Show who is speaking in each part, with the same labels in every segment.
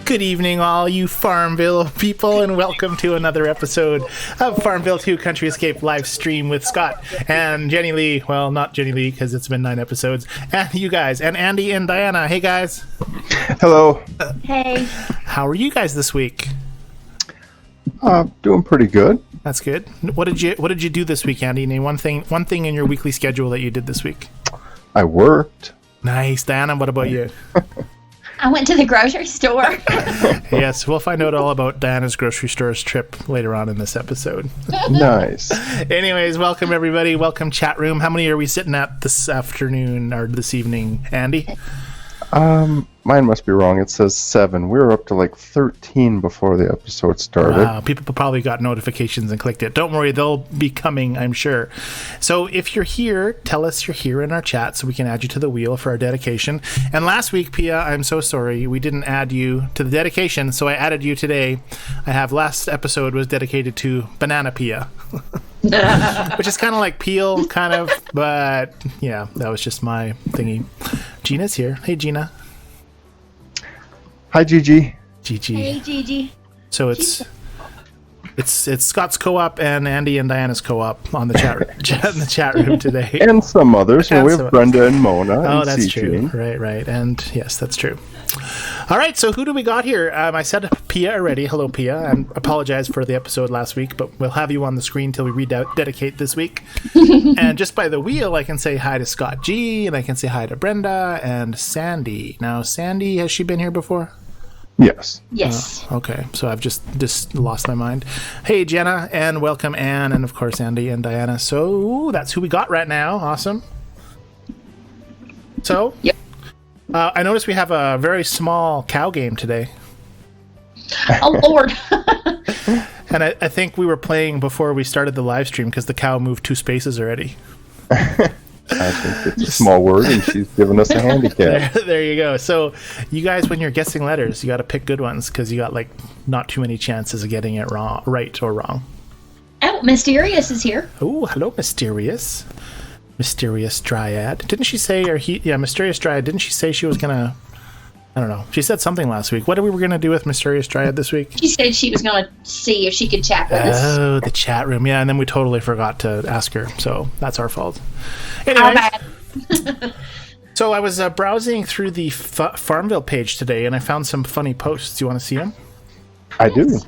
Speaker 1: Good evening, all you FarmVille people, and welcome to another episode of FarmVille2 Country Escape live stream with Scott and Jennilee. Well, not Jennilee, because it's been 9 episodes. And you guys, and Andy and Diana. Hey, guys.
Speaker 2: Hello.
Speaker 3: Hey.
Speaker 1: How are you guys this week?
Speaker 2: Doing pretty good.
Speaker 1: That's good. What did you do this week, Andy? Name one thing in your weekly schedule that you did this week.
Speaker 2: I worked.
Speaker 1: Nice. Diana, what about you?
Speaker 3: I went to the grocery store.
Speaker 1: Yes, we'll find out all about Diana's grocery store's trip later on in this episode.
Speaker 2: Nice.
Speaker 1: Anyways, welcome everybody. Welcome chat room. How many are we sitting at this afternoon or this evening, Andy?
Speaker 2: Mine must be wrong. It says 7. We were up to like 13 before the episode started.
Speaker 1: Wow, people probably got notifications and clicked it. Don't worry, they'll be coming, I'm sure. So if you're here, tell us you're here in our chat so we can add you to the wheel for our dedication. And last week, Pia, I'm so sorry, we didn't add you to the dedication, so I added you today. I have last episode was dedicated to Banana Pia. Which is kind of like peel, kind of, but yeah, that was just my thingy. Gina's here. Hey, Gina.
Speaker 2: Hi, Gigi.
Speaker 1: Gigi.
Speaker 3: Hey, Gigi.
Speaker 1: So it's Scott's co-op and Andy and Diana's co-op on the chat room today.
Speaker 2: And some others. We have Brenda and Mona.
Speaker 1: Oh,
Speaker 2: and
Speaker 1: that's
Speaker 2: Jean.
Speaker 1: true. Right. And yes, that's true. All right, so who do we got here? I said Pia already. Hello, Pia. I apologize for the episode last week, but we'll have you on the screen till we dedicate this week. And just by the wheel, I can say hi to Scott G, and I can say hi to Brenda and Sandy. Now, Sandy, has she been here before?
Speaker 2: Yes.
Speaker 3: Yes.
Speaker 1: Okay, so I've just lost my mind. Hey, Jenna, and welcome Anne, and of course Andy and Diana. So that's who we got right now. Awesome. So,
Speaker 3: yep.
Speaker 1: I noticed we have a very small cow game today.
Speaker 3: Oh, Lord.
Speaker 1: And I think we were playing before we started the live stream because the cow moved 2 spaces already.
Speaker 2: I think it's a small word, and she's given us a handicap.
Speaker 1: There you go. So, you guys, when you're guessing letters, you got to pick good ones because you got like not too many chances of getting it right or wrong.
Speaker 3: Oh, Mysterious is here.
Speaker 1: Oh, hello, Mysterious. Mysterious Dryad. Didn't she say, Mysterious Dryad, didn't she say she was going to, I don't know. She said something last week. What are we going to do with Mysterious Dryad this week?
Speaker 3: She said she was going to see if she could chat with us.
Speaker 1: Oh, the chat room. Yeah, and then we totally forgot to ask her. So that's our fault. Anyway. So I was browsing through the FarmVille page today, and I found some funny posts. Do you want to see them?
Speaker 2: I do.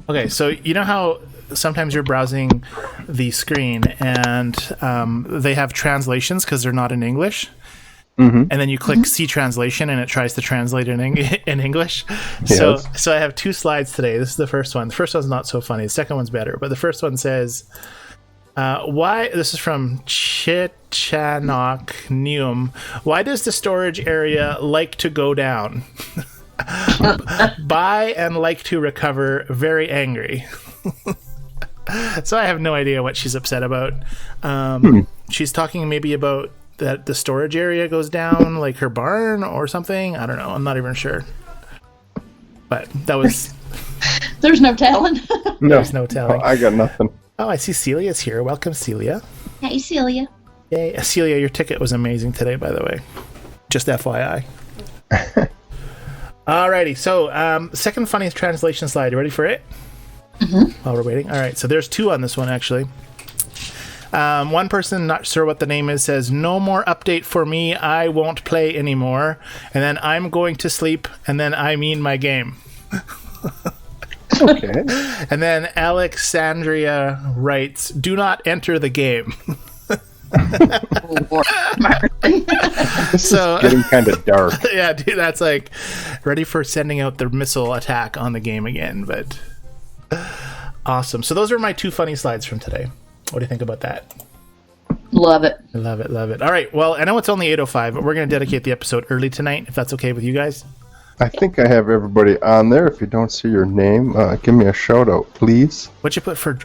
Speaker 1: Okay, so you know how sometimes you're browsing the screen and they have translations because they're not in English? Mm-hmm. And then you click see translation and it tries to translate in English. Yes. So I have 2 slides today. This is the first one. The first one's not so funny. The second one's better. But the first one says, this is from Chichanok Neum. Why does the storage area like to go down? Buy and like to recover, very angry. So I have no idea what she's upset about. She's talking maybe about that the storage area goes down, like her barn or something. I don't know. I'm not even sure. But that was...
Speaker 3: There's no telling.
Speaker 1: There's no telling.
Speaker 2: I got nothing.
Speaker 1: Oh, I see Celia's here. Welcome, Celia.
Speaker 3: Hey, Celia.
Speaker 1: Yay. Celia, your ticket was amazing today, by the way. Just FYI. Alrighty, so second funniest translation slide. You ready for it? Mm-hmm. While we're waiting. All right, so there's 2 on this one, actually. One person, not sure what the name is, says, "No more update for me. I won't play anymore." And then "I'm going to sleep," and then "I mean my game."
Speaker 2: Okay.
Speaker 1: And then Alexandria writes, "Do not enter the game."
Speaker 2: This is getting kind of dark.
Speaker 1: Yeah, dude, that's like ready for sending out the missile attack on the game again. But awesome. So those are my 2 funny slides from today. What do you think about that?
Speaker 3: Love it.
Speaker 1: Love it. All right. Well, I know it's only 8:05, but we're going to dedicate the episode early tonight, if that's okay with you guys.
Speaker 2: I think I have everybody on there. If you don't see your name, give me a shout out, please.
Speaker 1: What'd you put for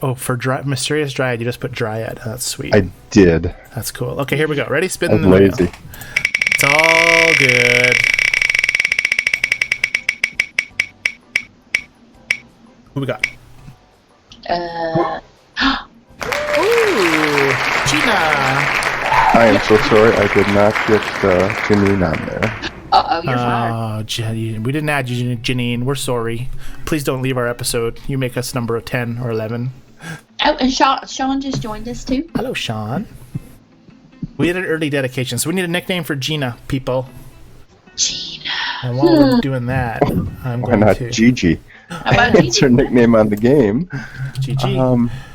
Speaker 1: Mysterious Dryad? You just put Dryad. That's sweet.
Speaker 2: I did.
Speaker 1: That's cool. Okay, here we go. Ready? Spin
Speaker 2: I'm
Speaker 1: the
Speaker 2: lazy.
Speaker 1: wheel. It's all good. Who we got? Ooh, Gina.
Speaker 2: I am so sorry I did not get Janine on there.
Speaker 3: Uh-oh, you're fired.
Speaker 1: Oh, Jenny, we didn't add you, Janine. We're sorry. Please don't leave our episode. You make us number 10 or 11.
Speaker 3: Oh, and Sean just joined us, too.
Speaker 1: Hello, Sean. We had an early dedication, so we need a nickname for Gina, people.
Speaker 3: Gina.
Speaker 1: And while we're doing that, I'm
Speaker 2: Why
Speaker 1: going
Speaker 2: not
Speaker 1: to...
Speaker 2: Gigi?
Speaker 3: How about
Speaker 2: It's her
Speaker 3: Gigi?
Speaker 2: nickname on the game.
Speaker 1: Gigi.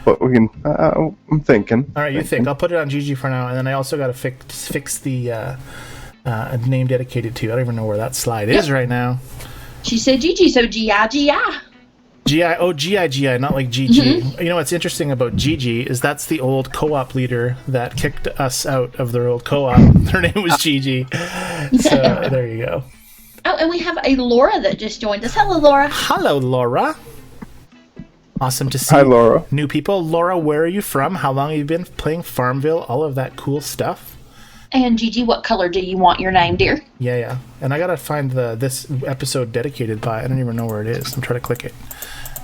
Speaker 2: But we can. I'm thinking.
Speaker 1: All right, you think. I'll put it on Gigi for now, and then I also got to fix the name dedicated to. I don't even know where that slide is right now.
Speaker 3: She said Gigi, so G-I-G-I.
Speaker 1: G-I, not like GG. You know what's interesting about Gigi is that's the old co-op leader that kicked us out of their old co-op. Her name was Gigi. So there you go.
Speaker 3: Oh, and we have a Laura that just joined us. Hello, Laura.
Speaker 1: Hello, Laura. Awesome to see
Speaker 2: Hi, Laura.
Speaker 1: new people. Laura, where are you from? How long have you been playing FarmVille? All of that cool stuff.
Speaker 3: And Gigi, what color do you want your name, dear?
Speaker 1: Yeah. And I gotta find this episode dedicated by. I don't even know where it is. I'm trying to click it.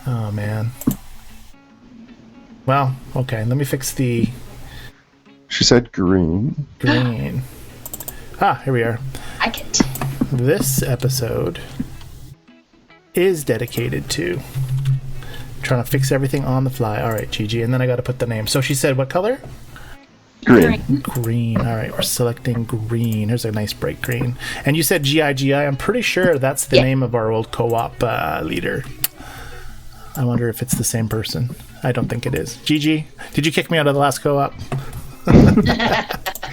Speaker 1: Oh man. Well, okay. Let me fix the
Speaker 2: She said green.
Speaker 1: green. Here we are.
Speaker 3: I get.
Speaker 1: This episode is dedicated to trying to fix everything on the fly. All right, Gigi, and then I got to put the name. So she said, what color?
Speaker 2: Green.
Speaker 1: Green. All right, we're selecting green. Here's a nice bright green. And you said G-I-G-I. I'm pretty sure that's the name of our old co-op leader. I wonder if it's the same person. I don't think it is. Gigi, did you kick me out of the last co-op?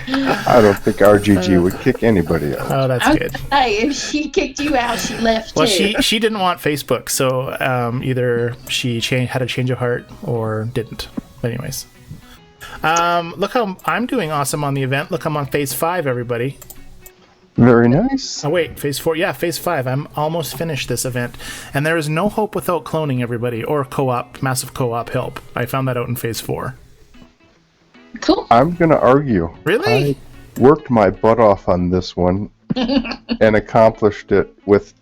Speaker 2: I don't think our Gigi would kick anybody out.
Speaker 1: Oh, that's good.
Speaker 3: Hey, if she kicked you out, she left
Speaker 1: Well,
Speaker 3: too.
Speaker 1: she didn't want Facebook, so either she had a change of heart or didn't. But anyways. Look how I'm doing awesome on the event. Look, I'm on phase 5, everybody.
Speaker 2: Very nice.
Speaker 1: Oh, wait, phase 4. Yeah, phase 5. I'm almost finished this event. And there is no hope without cloning, everybody, or co-op, massive co-op help. I found that out in phase 4.
Speaker 3: Cool.
Speaker 2: I'm going to argue.
Speaker 1: Really?
Speaker 2: I worked my butt off on this one and accomplished it with...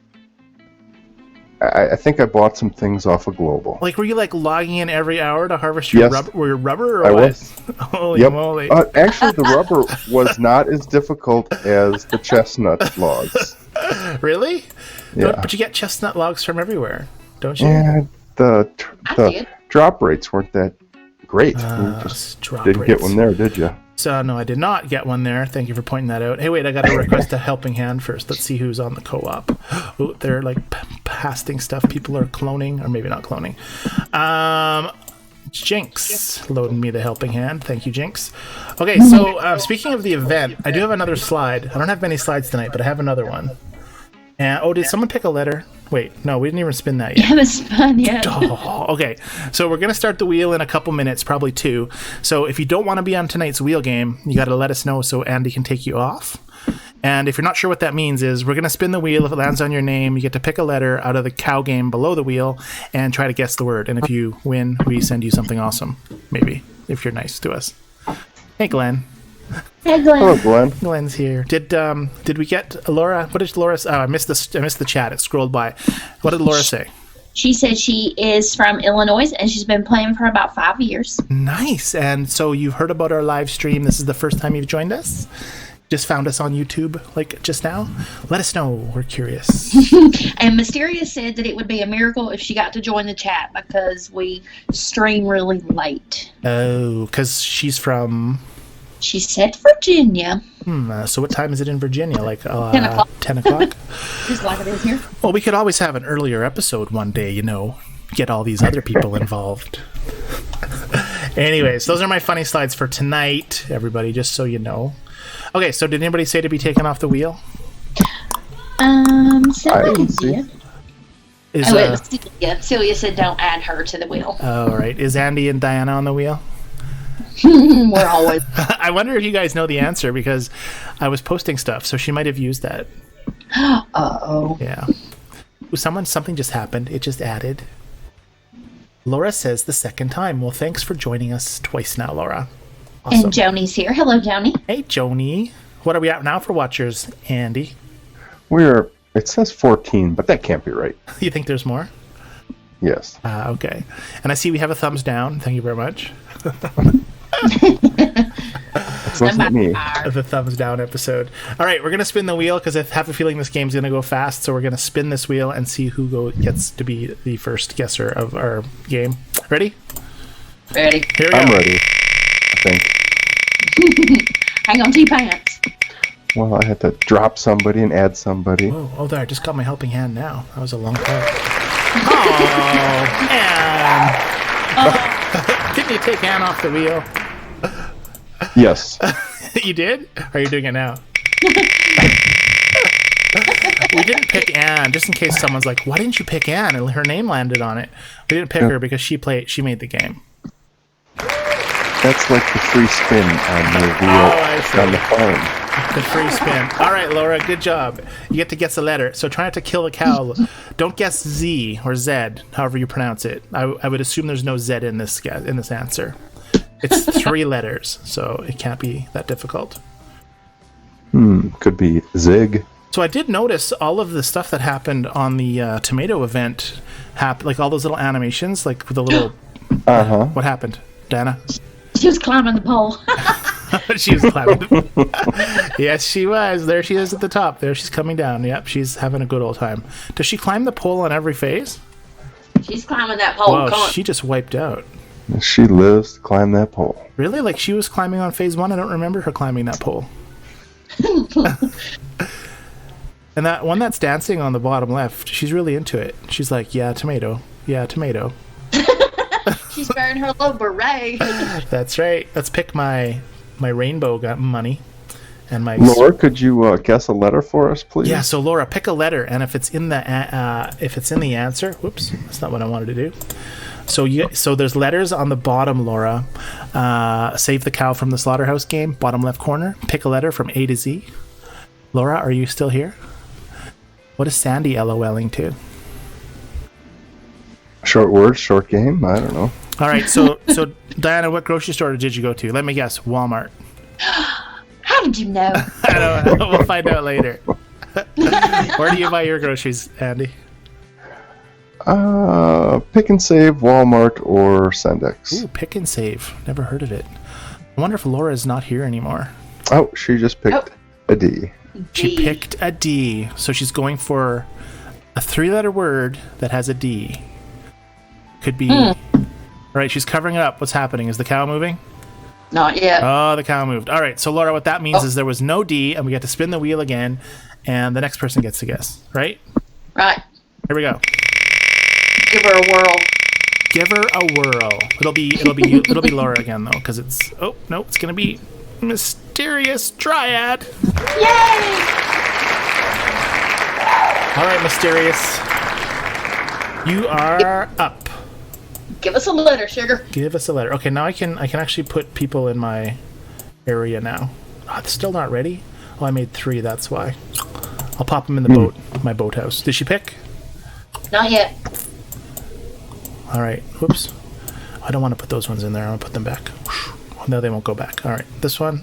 Speaker 2: I think I bought some things off of Global.
Speaker 1: Like, were you, like, logging in every hour to harvest your
Speaker 2: Yes.
Speaker 1: rubber or
Speaker 2: I
Speaker 1: what?
Speaker 2: was.
Speaker 1: Holy
Speaker 2: Yep.
Speaker 1: moly.
Speaker 2: Actually, the rubber was not as difficult as the chestnut logs.
Speaker 1: Really?
Speaker 2: Yeah.
Speaker 1: But you get chestnut logs from everywhere, don't you?
Speaker 2: Yeah,
Speaker 3: I
Speaker 2: the
Speaker 3: did.
Speaker 2: drop rates weren't that great. You just
Speaker 1: Drop
Speaker 2: didn't get
Speaker 1: rates.
Speaker 2: one there, did you?
Speaker 1: So, no, I did not get one there. Thank you for pointing that out. Hey, wait, I got to request a helping hand first. Let's see who's on the co-op. Oh, they're, like, pasting stuff. People are cloning, or maybe not cloning. Jinx loading me the helping hand. Thank you, Jinx. Okay, so speaking of the event, I do have another slide. I don't have many slides tonight, but I have another one. And, did someone pick a letter? Wait, no, we didn't even spin that yet.
Speaker 3: It was fun, yeah.
Speaker 1: Oh, okay, so we're going to start the wheel in a couple minutes, probably 2. So if you don't want to be on tonight's wheel game, you got to let us know so Andy can take you off. And if you're not sure what that means is we're going to spin the wheel. If it lands on your name, you get to pick a letter out of the cow game below the wheel and try to guess the word. And if you win, we send you something awesome, maybe, if you're nice to us. Hey, Glenn.
Speaker 3: Hey, Glenn.
Speaker 2: Hello, Glenn.
Speaker 1: Glenn's here. Did we get Laura? What did Laura say? Oh, I missed the chat. It scrolled by. What did Laura say?
Speaker 3: She said she is from Illinois, and she's been playing for about 5 years.
Speaker 1: Nice. And so you've heard about our live stream. This is the first time you've joined us? Just found us on YouTube, like, just now? Let us know. We're curious.
Speaker 3: And Mysterious said that it would be a miracle if she got to join the chat because we stream really late.
Speaker 1: Oh, because she's from...
Speaker 3: She said Virginia.
Speaker 1: So what time is it in Virginia? Like
Speaker 3: 10 o'clock.
Speaker 1: 10 o'clock?
Speaker 3: Just like it is here.
Speaker 1: Well, we could always have an earlier episode one day, you know. Get all these other people involved. Anyways, those are my funny slides for tonight, everybody, just so you know. Okay, so did anybody say to be taken off the wheel?
Speaker 3: Somebody
Speaker 2: didn't see.
Speaker 3: did.
Speaker 1: Is,
Speaker 3: Oh, it was Celia. Celia said don't add her to the wheel.
Speaker 1: all right. Is Andy and Diana on the wheel?
Speaker 3: We're always.
Speaker 1: I wonder if you guys know the answer because I was posting stuff, so she might have used that.
Speaker 3: Uh-oh.
Speaker 1: Yeah. Something just happened. It just added. Laura says the second time. Well, thanks for joining us twice now, Laura. Awesome.
Speaker 3: And Joni's here. Hello, Joni.
Speaker 1: Hey, Joni. What are we at now for watchers, Andy?
Speaker 2: It says 14, but that can't be right.
Speaker 1: You think there's more?
Speaker 2: Yes.
Speaker 1: Okay. And I see we have a thumbs down. Thank you very much.
Speaker 2: It's wasn't me.
Speaker 1: The thumbs down episode. All right, we're going to spin the wheel because I have a feeling this game's going to go fast. So we're going to spin this wheel and see who gets to be the first guesser of our game. Ready?
Speaker 3: Ready.
Speaker 1: Here we
Speaker 2: I'm
Speaker 1: go.
Speaker 2: ready, I think.
Speaker 3: Hang on to your pants.
Speaker 2: Well, I had to drop somebody and add somebody.
Speaker 1: Oh, there! I just got my helping hand now. That was a long time. Oh, Anne! Didn't you take Anne off the wheel?
Speaker 2: Yes.
Speaker 1: You did? Or are you doing it now? We didn't pick Anne, just in case someone's like, "Why didn't you pick Anne?" And her name landed on it. We didn't pick her because she made the game.
Speaker 2: That's like the free spin on the wheel on the phone.
Speaker 1: The free spin. All right, Laura, good job. You get to guess a letter. So try not to kill the cow. Don't guess Z or Z, however you pronounce it. I would assume there's no Z in this answer. It's 3 letters, so it can't be that difficult.
Speaker 2: Could be Zig.
Speaker 1: So I did notice all of the stuff that happened on the tomato event, like all those little animations, like the little... What happened, Dana?
Speaker 3: She was climbing the pole.
Speaker 1: She was climbing. Yes, she was. There she is at the top. There she's coming down. Yep, she's having a good old time. Does she climb the pole on every phase?
Speaker 3: She's climbing that pole.
Speaker 1: Wow, she just wiped out.
Speaker 2: She lives to climb that pole.
Speaker 1: Really? Like she was climbing on phase 1? I don't remember her climbing that pole. And that one that's dancing on the bottom left, she's really into it. She's like, yeah, tomato. Yeah, tomato.
Speaker 3: She's wearing her little beret.
Speaker 1: That's right. Let's pick my rainbow money. And my
Speaker 2: Laura, could you guess a letter for us, please?
Speaker 1: Yeah, so Laura, pick a letter, and if it's in the answer, whoops, that's not what I wanted to do. So there's letters on the bottom, Laura. Save the cow from the slaughterhouse game, bottom left corner. Pick a letter from A to Z. Laura, are you still here? What is Sandy LOLing to?
Speaker 2: Short word, short game. I don't know.
Speaker 1: All right, so Diana, what grocery store did you go to? Let me guess, Walmart.
Speaker 3: How did you know?
Speaker 1: I don't know. We'll find out later. Where do you buy your groceries, Andy?
Speaker 2: Pick and Save, Walmart, or Sendex.
Speaker 1: Ooh, Pick and Save. Never heard of it. I wonder if Laura's not here anymore.
Speaker 2: Oh, she just picked a D.
Speaker 1: She picked a D. So she's going for a 3-letter word that has a D. Could be... All right, she's covering it up. What's happening? Is the cow moving?
Speaker 3: Not yet.
Speaker 1: Oh, the cow moved. All right, so Laura, what that means is there was no D, and we get to spin the wheel again, and the next person gets to guess, right?
Speaker 3: Right.
Speaker 1: Here we go.
Speaker 3: Give her a whirl.
Speaker 1: Give her a whirl. It'll be Laura again though, because it's it's gonna be Mysterious Triad.
Speaker 3: Yay!
Speaker 1: All right, Mysterious, you are up.
Speaker 3: Give us a letter, sugar.
Speaker 1: Give us a letter. Okay, now I can actually put people in my area now. Oh, it's still not ready. Oh, I made 3. That's why. I'll pop them in the boat. My boathouse. Did she pick?
Speaker 3: Not yet.
Speaker 1: All right. Whoops. I don't want to put those ones in there. I want to put them back. No, they won't go back. All right. This one.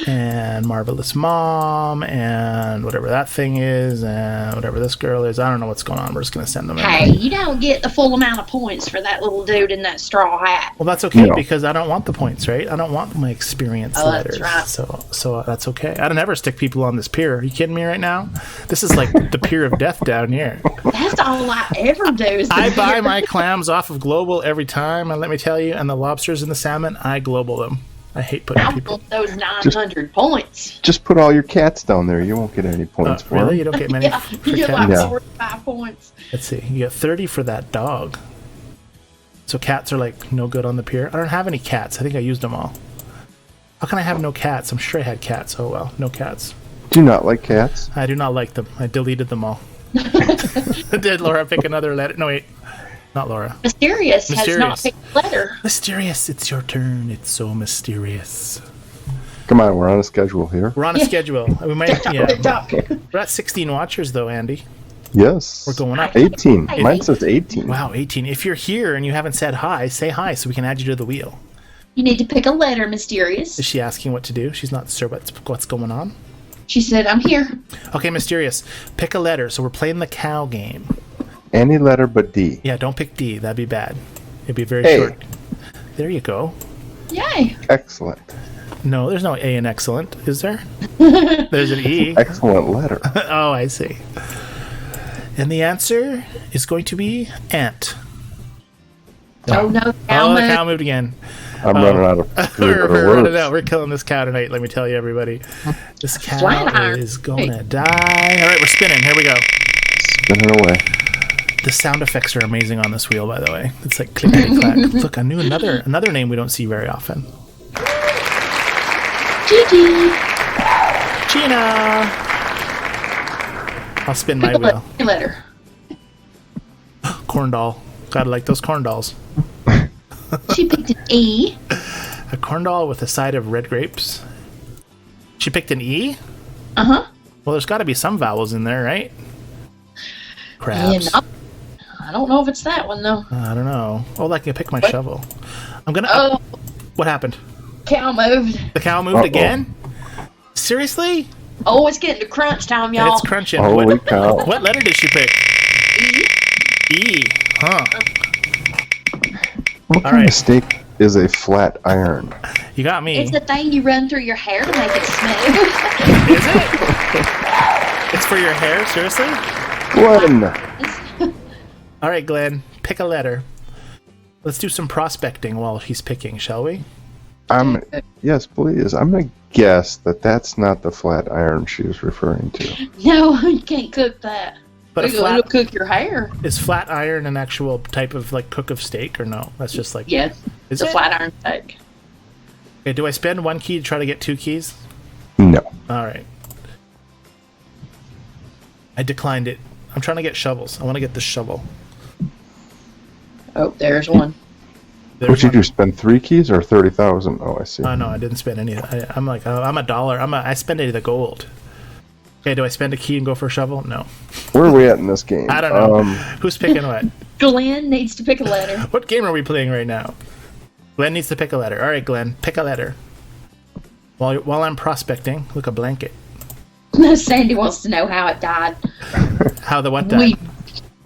Speaker 1: And Marvelous Mom. And whatever that thing is. And whatever this girl is. I don't know what's going on. We're just going to send them in.
Speaker 3: Hey, you don't get the full amount of points for that little dude in that straw hat.
Speaker 1: Well, that's okay because I don't want the points, right? I don't want my experience letters.
Speaker 3: That's right.
Speaker 1: So that's okay. I don't ever stick people on this pier. Are you kidding me right now? This is like the pier of death down here.
Speaker 3: That's all I ever do. Is
Speaker 1: I buy my clams off of Global every time, and let me tell you, and the lobsters and the salmon, I Global them. I hate putting people.
Speaker 3: Those 900 points.
Speaker 2: Just put all your cats down there. You won't get any points for
Speaker 1: really?
Speaker 2: them.
Speaker 1: You don't get many for
Speaker 3: you get
Speaker 1: cats?
Speaker 3: like 45 points.
Speaker 1: Let's see. You get 30 for that dog. So cats are like no good on the pier. I don't have any cats. I think I used them all. How can I have no cats? I'm sure I had cats. Oh well, no cats.
Speaker 2: Do you not like cats?
Speaker 1: I do not like them. I deleted them all. Did Laura pick another letter? No, wait. Not Laura.
Speaker 3: Mysterious has not picked a letter.
Speaker 1: Mysterious, it's your turn. It's so mysterious.
Speaker 2: Come on, we're on a schedule here.
Speaker 1: We're on a schedule. We might,
Speaker 3: TikTok.
Speaker 1: We're at 16 watchers though, Andy.
Speaker 2: Yes.
Speaker 1: We're going up.
Speaker 2: 18. Mine says 18.
Speaker 1: Wow, 18. If you're here and you haven't said hi, say hi so we can add you to the wheel.
Speaker 3: You need to pick a letter, Mysterious.
Speaker 1: Is she asking what to do? She's not sure what's going on.
Speaker 3: She said, I'm here.
Speaker 1: Okay, Mysterious. Pick a letter. So we're playing the cow game.
Speaker 2: Any letter but D.
Speaker 1: Yeah, don't pick D. That'd be bad. It'd be very
Speaker 2: A.
Speaker 1: short. There you go.
Speaker 3: Yay.
Speaker 2: Excellent.
Speaker 1: No, there's no A in excellent, is there? There's an E.
Speaker 2: Excellent letter.
Speaker 1: Oh, I see. And the answer is going to be ant.
Speaker 3: Oh no,
Speaker 1: The cow moved again.
Speaker 2: I'm running out of
Speaker 1: We're
Speaker 2: words.
Speaker 1: running out. We're killing this cow tonight, let me tell you, everybody. This cow is gonna die. All right, we're spinning. Here we go.
Speaker 2: Spinning away.
Speaker 1: The sound effects are amazing on this wheel, by the way. It's like clickety clack. Look, I knew another name we don't see very often.
Speaker 3: Gigi.
Speaker 1: Gina. I'll spin my wheel.
Speaker 3: Letter.
Speaker 1: Corn doll. Gotta like those corn dolls.
Speaker 3: She picked an E.
Speaker 1: A corn doll with a side of red grapes. She picked an E?
Speaker 3: Uh-huh.
Speaker 1: Well, there's got to be some vowels in there, right? Crabs.
Speaker 3: Yeah, I don't know if it's that one, though.
Speaker 1: I don't know. Oh, I can pick my shovel. I'm gonna...
Speaker 3: Oh,
Speaker 1: What happened?
Speaker 3: cow moved.
Speaker 1: The cow moved again? Seriously?
Speaker 3: Oh, it's getting to crunch time, y'all.
Speaker 1: It's crunching.
Speaker 2: Holy cow.
Speaker 1: What letter did she pick? E. Huh.
Speaker 2: What kind of steak is a flat iron?
Speaker 1: You got me.
Speaker 3: It's the thing you run through your hair to make it smooth.
Speaker 1: Is it? It's for your hair? Seriously?
Speaker 2: One.
Speaker 1: All right, Glenn. Pick a letter. Let's do some prospecting while he's picking, shall we?
Speaker 2: Yes, please. I'm going to guess that that's not the flat iron she was referring to.
Speaker 3: No, you can't cook that.
Speaker 1: But
Speaker 3: It'll cook your hair.
Speaker 1: is flat iron an actual type of like cook of steak or no? That's just like
Speaker 3: Yes.
Speaker 1: Is
Speaker 3: It's a
Speaker 1: it?
Speaker 3: flat iron steak.
Speaker 1: Okay, do I spend one key to try to get two keys?
Speaker 2: No.
Speaker 1: All right. I declined it. I'm trying to get shovels. I want to get the shovel.
Speaker 3: Oh, there's one.
Speaker 2: What'd you do? Spend 3 keys or 30,000? Oh, I see.
Speaker 1: Oh no, I didn't spend any. I'm like, I'm a dollar. I spend any of the gold. Okay, do I spend a key and go for a shovel? No.
Speaker 2: Where are we at in this game?
Speaker 1: I don't know. Who's picking what?
Speaker 3: Glenn needs to pick a letter.
Speaker 1: What game are we playing right now? Glenn needs to pick a letter. All right, Glenn, pick a letter. While I'm prospecting, look, a blanket.
Speaker 3: Sandy wants to know how it died.
Speaker 1: How the what died?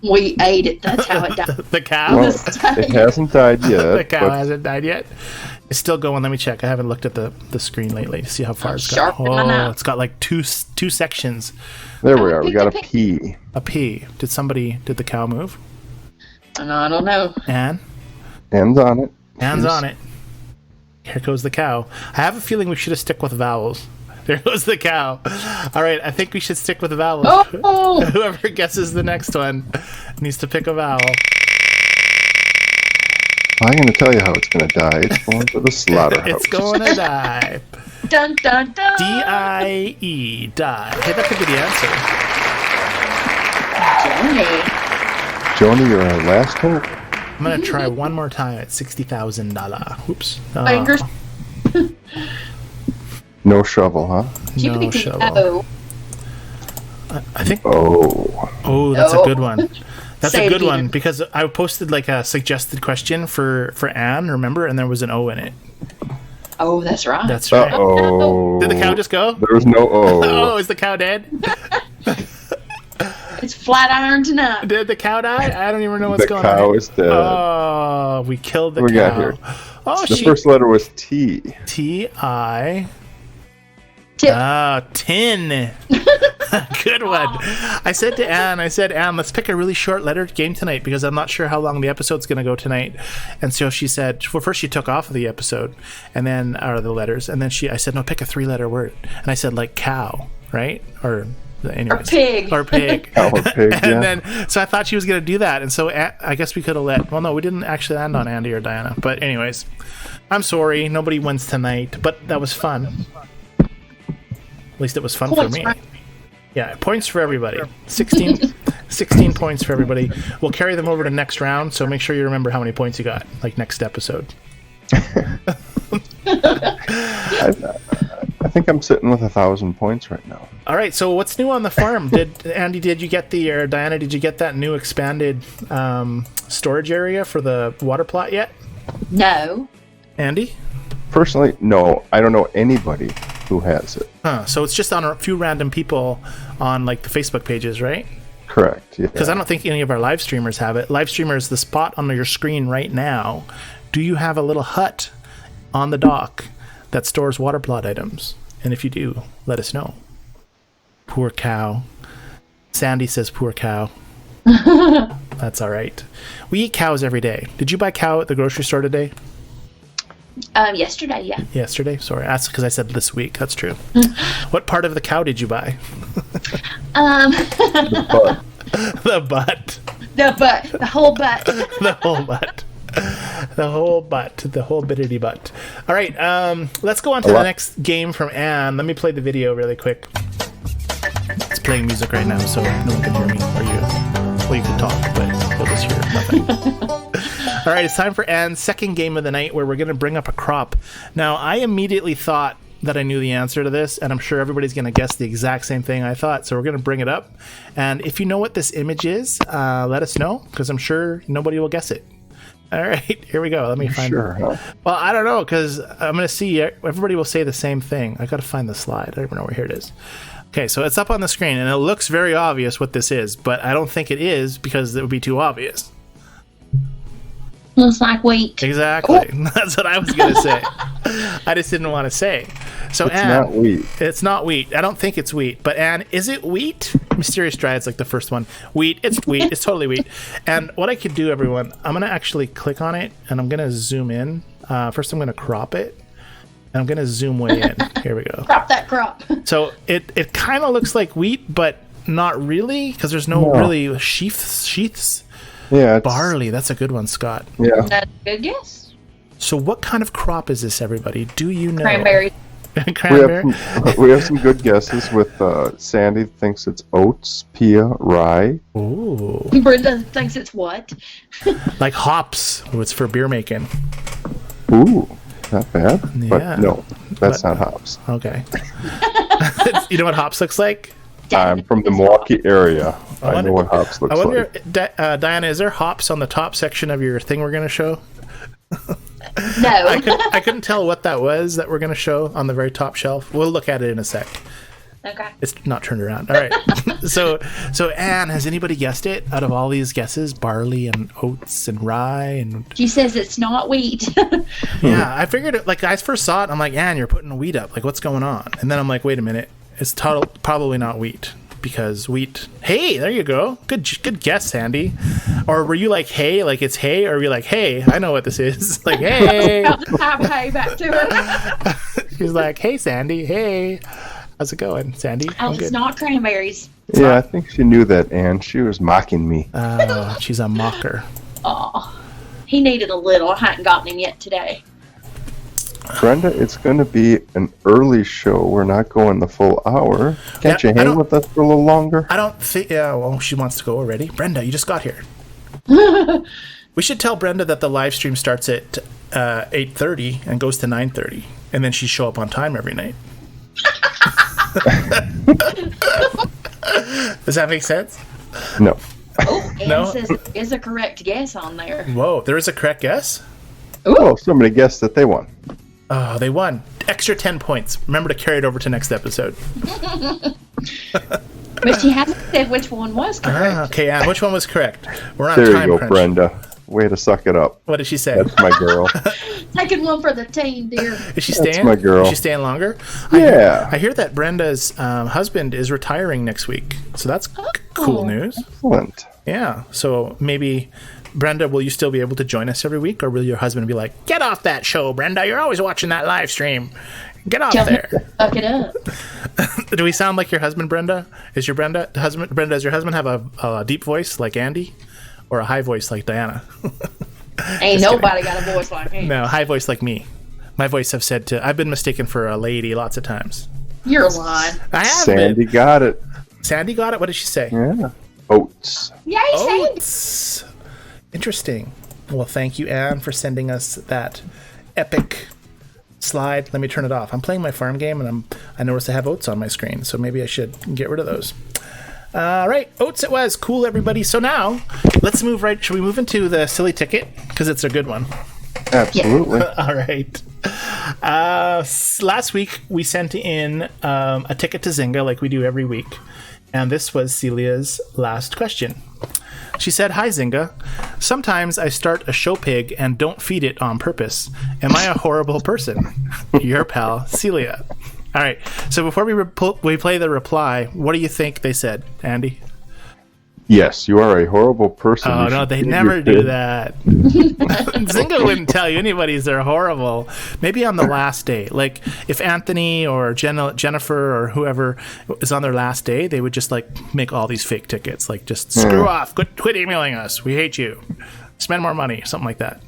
Speaker 3: We ate it. That's how it died.
Speaker 1: The cow?
Speaker 2: Well, it hasn't died yet.
Speaker 1: The cow
Speaker 2: but
Speaker 1: hasn't died yet. It's still going. Let me check. I haven't looked at the screen lately to see how far it's got.
Speaker 3: Sharp in my
Speaker 1: Oh,
Speaker 3: knife.
Speaker 1: it's got like two sections.
Speaker 2: There we are. We got a P.
Speaker 1: A P. Did the cow move?
Speaker 3: I don't know.
Speaker 1: Anne?
Speaker 2: Hands on it.
Speaker 1: Hands on it. Here goes the cow. I have a feeling we should have stuck with vowels. There goes the cow. All right, I think we should stick with the vowels.
Speaker 3: Oh!
Speaker 1: Whoever guesses the next one needs to pick a vowel.
Speaker 2: I'm going to tell you how it's going to die. It's going to the slaughterhouse.
Speaker 1: It's going to die.
Speaker 3: Dun dun dun.
Speaker 1: D-I-E. Die. Hey, that could be the answer.
Speaker 3: Jenny.
Speaker 2: Joni, you're our last hope.
Speaker 1: I'm going to try one more time at $60,000. Oops.
Speaker 3: Fingers.
Speaker 2: No shovel, huh?
Speaker 3: She
Speaker 1: No
Speaker 3: picked
Speaker 1: shovel.
Speaker 3: an O.
Speaker 1: I think...
Speaker 2: Oh.
Speaker 1: Oh, that's a good one. That's a
Speaker 3: Say it
Speaker 1: good one
Speaker 3: again.
Speaker 1: because I posted like a suggested question for Anne, remember? And there was an O in it.
Speaker 3: Oh, that's right.
Speaker 1: That's right.
Speaker 2: Uh-oh.
Speaker 1: Did the cow just go?
Speaker 2: There was no O.
Speaker 1: Oh, is the cow dead?
Speaker 3: It's flat iron tonight.
Speaker 1: Did the cow die? I don't even know what's
Speaker 2: The
Speaker 1: going
Speaker 2: cow
Speaker 1: on.
Speaker 2: is dead.
Speaker 1: Oh, we killed the
Speaker 2: What we
Speaker 1: cow.
Speaker 2: got here?
Speaker 1: Oh,
Speaker 2: The first letter was T.
Speaker 1: T-I...
Speaker 3: Tip.
Speaker 1: Tin. Good one. I said to Anne, let's pick a really short lettered game tonight because I'm not sure how long the episode's going to go tonight. And so she said, well, first she took off the episode and then, or the letters. And then I said, no, pick a 3-letter word. And I said, like cow, right? Or anyways.
Speaker 3: Or pig.
Speaker 1: Or pig.
Speaker 2: Cow or pig, yeah.
Speaker 1: And then, so I thought she was going to do that. And so I guess we could have well, no, we didn't actually land on Andy or Diana. But anyways, I'm sorry. Nobody wins tonight, but that was fun. At least it was fun
Speaker 3: Points,
Speaker 1: for me.
Speaker 3: right?
Speaker 1: Yeah, points for everybody. 16 points for everybody. We'll carry them over to next round, so make sure you remember how many points you got, like next episode.
Speaker 2: I think I'm sitting with 1,000 points right now.
Speaker 1: All right, so what's new on the farm? Andy, did you get or Diana, did you get that new expanded storage area for the water plot yet?
Speaker 3: No.
Speaker 1: Andy?
Speaker 2: Personally, no. I don't know anybody who has it.
Speaker 1: So it's just on a few random people on like the Facebook pages, right?
Speaker 2: Correct. Yeah.
Speaker 1: Because I don't think any of our live streamers have it. Live streamers, the spot on your screen right now, do you have a little hut on the dock that stores water plot items? And if you do, let us know. Poor cow. Sandy says poor cow. That's all right. We eat cows every day. Did you buy cow at the grocery store today?
Speaker 3: Yesterday, yeah.
Speaker 1: Yesterday? Sorry, that's because I said this week. That's true. What part of the cow did you buy?
Speaker 2: The butt.
Speaker 1: The butt.
Speaker 3: The butt. The whole butt.
Speaker 1: The whole butt. The whole butt. The whole bittity butt. All right, let's go on to the next game from Anne. Let me play the video really quick. It's playing music right now, so no one can hear me. Or you. Well, you can talk, but you'll just hear nothing. All right, it's time for Anne's second game of the night where we're going to bring up a crop. Now, I immediately thought that I knew the answer to this, and I'm sure everybody's going to guess the exact same thing I thought, so we're going to bring it up. And if you know what this image is, let us know, because I'm sure nobody will guess it. All right, here we go. Let me find it. Huh? Well, I don't know, because I'm going to see everybody will say the same thing. I got to find the slide. I don't even know where. Here it is. Okay, so it's up on the screen, and it looks very obvious what this is, but I don't think it is because it would be too obvious.
Speaker 3: Looks like wheat.
Speaker 1: Exactly. Oh. That's what I was going to say. I just didn't want to say. So,
Speaker 2: it's
Speaker 1: Anne,
Speaker 2: not wheat.
Speaker 1: It's not wheat. I don't think it's wheat. But, Anne, is it wheat? Mysterious Dryad's like the first one. Wheat. It's wheat. It's totally wheat. And what I could do, everyone, I'm going to actually click on it, and I'm going to zoom in. First, I'm going to crop it. And I'm going to zoom way in. Here we go.
Speaker 3: Crop that crop.
Speaker 1: So, it kind of looks like wheat, but not really, because there's no really sheaths.
Speaker 2: Yeah,
Speaker 1: barley. That's a good one, Scott.
Speaker 2: Yeah,
Speaker 3: that's a good guess.
Speaker 1: So, what kind of crop is this, everybody? Do you know?
Speaker 3: Cranberry.
Speaker 1: Cranberry.
Speaker 2: We have some good guesses. With Sandy thinks it's oats, pea, rye.
Speaker 1: Ooh.
Speaker 3: Brenda thinks it's what?
Speaker 1: Like hops. It's for beer making.
Speaker 2: Ooh, not bad.
Speaker 1: Yeah.
Speaker 2: But no, that's not hops.
Speaker 1: Okay. You know what hops looks like?
Speaker 2: I'm from the Milwaukee area. I know what hops looks like.
Speaker 1: Diana, is there hops on the top section of your thing we're going to show?
Speaker 3: No.
Speaker 1: I couldn't tell what that was that we're going to show on the very top shelf. We'll look at it in a sec.
Speaker 3: Okay.
Speaker 1: It's not turned around. All right. So Anne, has anybody guessed it out of all these guesses? Barley and oats and rye and.
Speaker 3: She says it's not wheat.
Speaker 1: Yeah, I figured it. Like I first saw it, I'm like, Anne, you're putting wheat up. Like, what's going on? And then I'm like, wait a minute. It's probably not wheat, because wheat. Hey, there you go. Good guess, Sandy. Or were you like, hey, like it's hay? Or were you like, hey, I know what this is? Like, hey.
Speaker 3: I'll just have hay back to it.
Speaker 1: She's like, hey, Sandy. Hey, how's it going, Sandy?
Speaker 3: Oh, it's not cranberries.
Speaker 2: I think she knew that, Anne. She was mocking me.
Speaker 1: Oh, she's a mocker.
Speaker 3: Oh, he needed a little. I hadn't gotten him yet today.
Speaker 2: Brenda, it's going to be an early show. We're not going the full hour. Can't you hang with us for a little longer?
Speaker 1: I don't think. Yeah, well, she wants to go already. Brenda, you just got here. We should tell Brenda that the live stream starts at 8:30 and goes to 9:30, and then she show up on time every night. Does that make sense?
Speaker 2: No.
Speaker 3: Oh, Anne
Speaker 1: No?
Speaker 3: says there is a correct guess on there.
Speaker 1: Whoa, there is a correct guess?
Speaker 2: Oh, somebody guessed that they won.
Speaker 1: Oh, they won. Extra 10 points. Remember to carry it over to next episode.
Speaker 3: But she hasn't said which one was correct.
Speaker 1: Okay, Anne, which one was correct? We're on
Speaker 2: There
Speaker 1: time
Speaker 2: you go,
Speaker 1: crunch.
Speaker 2: Brenda. Way to suck it up.
Speaker 1: What did she say?
Speaker 2: That's my girl.
Speaker 3: Taking one for the team, dear.
Speaker 1: Is she staying?
Speaker 2: That's my girl.
Speaker 1: Is she staying longer?
Speaker 2: Yeah.
Speaker 1: I hear that Brenda's husband is retiring next week. So that's cool news.
Speaker 2: Excellent.
Speaker 1: Yeah. So maybe, Brenda, will you still be able to join us every week? Or will your husband be like, get off that show, Brenda. You're always watching that live stream. Get off there.
Speaker 3: Fuck it up.
Speaker 1: Do we sound like your husband, Brenda? Does your husband have a deep voice like Andy? Or a high voice like Diana?
Speaker 3: Ain't nobody got a voice like me.
Speaker 1: No, high voice like me. My voice I've been mistaken for a lady lots of times.
Speaker 3: You're lying.
Speaker 1: I have
Speaker 2: Sandy
Speaker 1: been.
Speaker 2: got it.
Speaker 1: Sandy got it? What did she say?
Speaker 2: Yeah. Oats.
Speaker 3: Yay, Sandy.
Speaker 1: Oats. Interesting. Well, thank you, Anne, for sending us that epic slide. Let me turn it off. I'm playing my farm game, and I noticed I have oats on my screen, so maybe I should get rid of those. All right, oats it was. Cool, everybody. So now, let's move right. Should we move into the silly ticket? Because it's a good one.
Speaker 2: Absolutely.
Speaker 1: All right. Last week, we sent in a ticket to Zynga like we do every week. And this was Celia's last question. She said, "Hi, Zynga. Sometimes I start a show pig and don't feed it on purpose. Am I a horrible person?" Your pal, Celia. All right. So before we play the reply, what do you think they said, Andy?
Speaker 2: Yes, you are a horrible person.
Speaker 1: Oh, no, they never do that. Zynga wouldn't tell you anybody's they're horrible. Maybe on the last day. Like, if Anthony or Jennifer or whoever is on their last day, they would just, like, make all these fake tickets. Like, just screw off. Quit emailing us. We hate you. Spend more money. Something like that.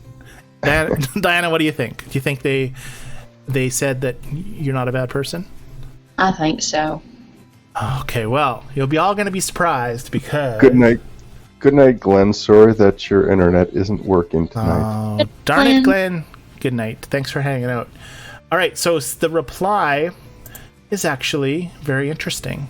Speaker 1: Diana, what do you think? Do you think they said that you're not a bad person?
Speaker 3: I think so.
Speaker 1: Okay, well, you'll be all going to be surprised because...
Speaker 2: Good night, Glenn. Sorry that your internet isn't working tonight.
Speaker 1: Oh, darn it, Glenn. Good night. Thanks for hanging out. All right, so the reply is actually very interesting.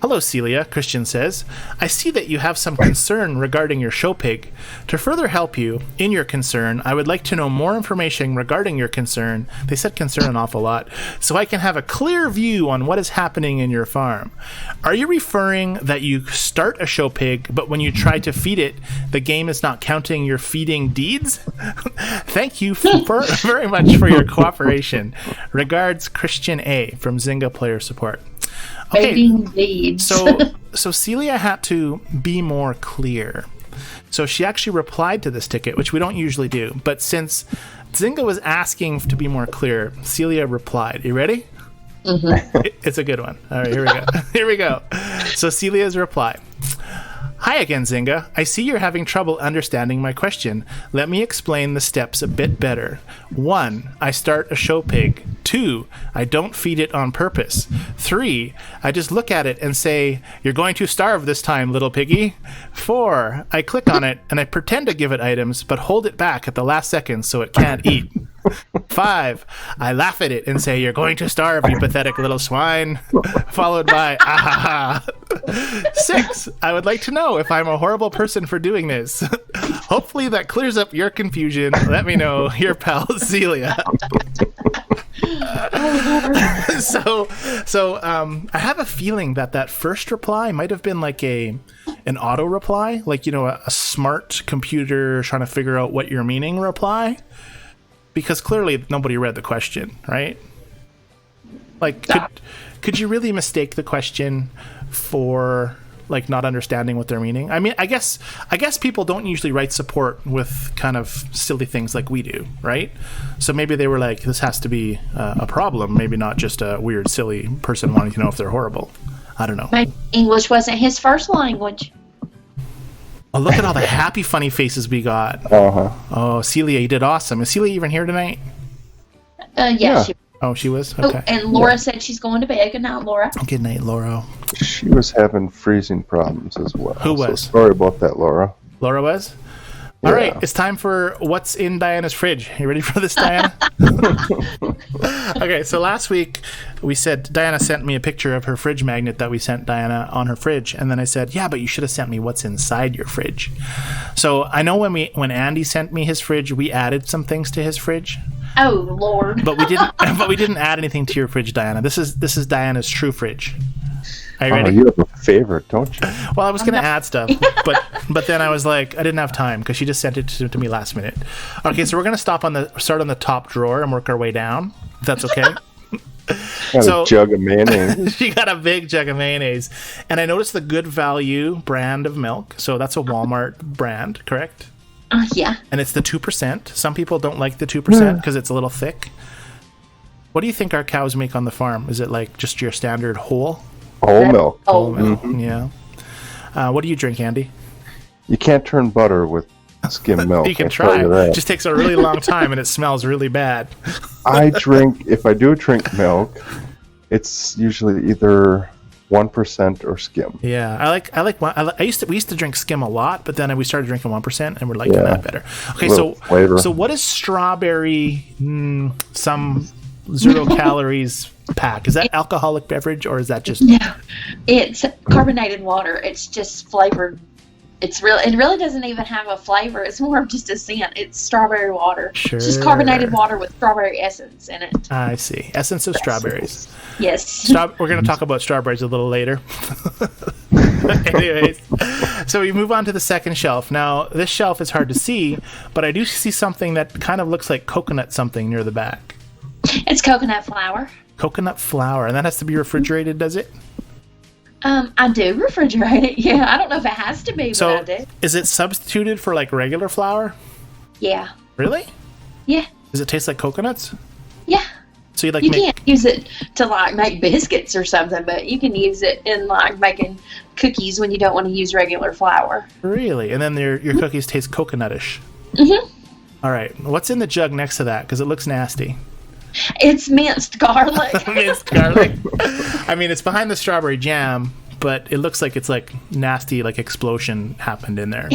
Speaker 1: "Hello, Celia," Christian says. "I see that you have some concern regarding your show pig. To further help you in your concern, I would like to know more information regarding your concern." They said concern an awful lot. "So I can have a clear view on what is happening in your farm. Are you referring that you start a show pig, but when you try to feed it, the game is not counting your feeding deeds? Thank you very much for your cooperation. Regards, Christian A. from Zynga Player Support." Okay, so Celia had to be more clear. So she actually replied to this ticket, which we don't usually do. But since Zynga was asking to be more clear, Celia replied. You ready? Mm-hmm. It's a good one. All right, here we go. Here we go. So Celia's reply. "Hi again, Zynga. I see you're having trouble understanding my question. Let me explain the steps a bit better. 1, I start a show pig. 2, I don't feed it on purpose. 3, I just look at it and say, 'You're going to starve this time, little piggy.' 4, I click on it and I pretend to give it items, but hold it back at the last second so it can't eat. 5, I laugh at it and say, 'You're going to starve, you pathetic little swine,' followed by, 'Ah ha ha.' 6, I would like to know if I'm a horrible person for doing this. Hopefully that clears up your confusion. Let me know. Your pal, Celia." So I have a feeling that first reply might have been like an auto reply, like, you know, a smart computer trying to figure out what you're meaning reply. Because clearly nobody read the question, right? Like, could you really mistake the question for, like, not understanding what they're meaning? I mean, I guess people don't usually write support with kind of silly things like we do, right? So maybe they were like, this has to be a problem, maybe not just a weird, silly person wanting to know if they're horrible. I don't know.
Speaker 3: Maybe English wasn't his first language.
Speaker 1: Oh, look at all the happy, funny faces we got.
Speaker 2: Uh-huh.
Speaker 1: Oh, Celia, you did awesome. Is Celia even here tonight?
Speaker 3: Yeah.
Speaker 1: Oh, she was? Okay.
Speaker 3: Oh, and Laura said she's going to bed. Good night, Laura.
Speaker 1: Good night, Laura.
Speaker 2: She was having freezing problems as well.
Speaker 1: Who was?
Speaker 2: So sorry about that, Laura.
Speaker 1: Laura was? All right, it's time for what's in Diana's fridge. You ready for this, Diana? Okay, so last week we said Diana sent me a picture of her fridge magnet that we sent Diana on her fridge, and then I said, yeah, but you should have sent me what's inside your fridge. So I know when Andy sent me his fridge, we added some things to his fridge.
Speaker 3: Oh Lord!
Speaker 1: But we didn't add anything to your fridge, Diana. This is Diana's true fridge. Are you ready?
Speaker 2: Oh, you have a favorite, don't you?
Speaker 1: Well, I was going to add stuff, but then I was like, I didn't have time because she just sent it to me last minute. Okay, so we're going to start on the top drawer and work our way down, if that's okay.
Speaker 2: Got a jug of mayonnaise.
Speaker 1: She got a big jug of mayonnaise. And I noticed the Good Value brand of milk. So that's a Walmart brand, correct?
Speaker 3: Yeah.
Speaker 1: And it's the 2%. Some people don't like the 2% because it's a little thick. What do you think our cows make on the farm? Is it like just your standard whole?
Speaker 2: Whole milk.
Speaker 3: Whole
Speaker 1: milk, yeah. What do you drink, Andy?
Speaker 2: You can't turn butter with skim milk.
Speaker 1: You can try. It just takes a really long time and it smells really bad.
Speaker 2: If I do drink milk, it's usually either 1% or skim.
Speaker 1: Yeah, we used to drink skim a lot, but then we started drinking 1% and we're liking that better. Okay, so what is strawberry? Some 0 calories pack. Is that alcoholic beverage or is that just?
Speaker 3: No, it's carbonated water. It's just flavored. It really doesn't even have a flavor. It's more of just a scent. It's strawberry water.
Speaker 1: Sure.
Speaker 3: It's just carbonated water with strawberry essence in it.
Speaker 1: I see. Essence of strawberries.
Speaker 3: Yes.
Speaker 1: We're going to talk about strawberries a little later. Anyways, so we move on to the second shelf. Now, this shelf is hard to see, but I do see something that kind of looks like coconut something near the back.
Speaker 3: It's coconut flour.
Speaker 1: Coconut flour, and that has to be refrigerated, does it?
Speaker 3: I do refrigerate it. Yeah, I don't know if it has to be,
Speaker 1: So,
Speaker 3: but I do.
Speaker 1: is it substituted for like regular flour?
Speaker 3: Yeah.
Speaker 1: Really?
Speaker 3: Yeah.
Speaker 1: Does it taste like coconuts?
Speaker 3: Yeah.
Speaker 1: So you like
Speaker 3: You
Speaker 1: make
Speaker 3: can't use it to like make biscuits or something, but you can use it in like making cookies when you don't want to use regular flour.
Speaker 1: really, and then your cookies taste coconutish.
Speaker 3: Mhm.
Speaker 1: All right, what's in the jug next to that? Because it looks nasty.
Speaker 3: It's minced garlic.
Speaker 1: Minced garlic. I mean, it's behind the strawberry jam, but it looks like it's like nasty, like explosion happened in there.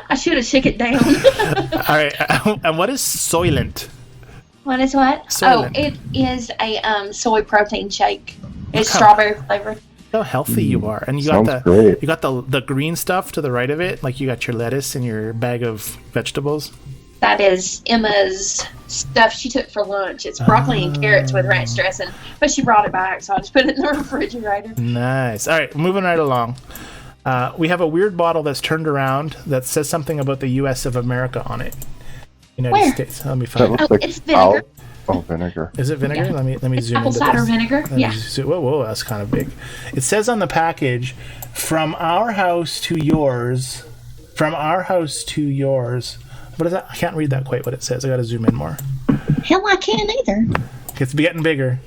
Speaker 3: I should have shook it down.
Speaker 1: All right, and what is Soylent?
Speaker 3: What is what?
Speaker 1: Soylent.
Speaker 3: Oh, it is a soy protein shake. It's
Speaker 1: Look how-
Speaker 3: strawberry flavored.
Speaker 1: How healthy you are, and you
Speaker 2: Sounds
Speaker 1: got
Speaker 2: great.
Speaker 1: the green stuff to the right of it, like you got your lettuce and your bag of vegetables.
Speaker 3: That is Emma's stuff she took for lunch. It's broccoli and carrots with ranch dressing, but she brought it back, so I just put it in the refrigerator.
Speaker 1: Nice. All right, moving right along. We have a weird bottle that's turned around that says something about the U.S. of America on it. United
Speaker 3: Where?
Speaker 1: States. Let me
Speaker 2: That
Speaker 1: find it.
Speaker 2: looks like
Speaker 3: It's vinegar.
Speaker 2: vinegar.
Speaker 1: Is it vinegar?
Speaker 3: Yeah.
Speaker 1: Let me zoom
Speaker 3: Apple
Speaker 1: into
Speaker 3: cider
Speaker 1: this.
Speaker 3: vinegar.
Speaker 1: Let me
Speaker 3: Yeah.
Speaker 1: Whoa, that's kind of big. It says on the package, "From our house to yours." From our house to yours. What is that? I can't read that quite. What it says. I got to zoom in more.
Speaker 3: Hell, I can't either.
Speaker 1: It's getting bigger.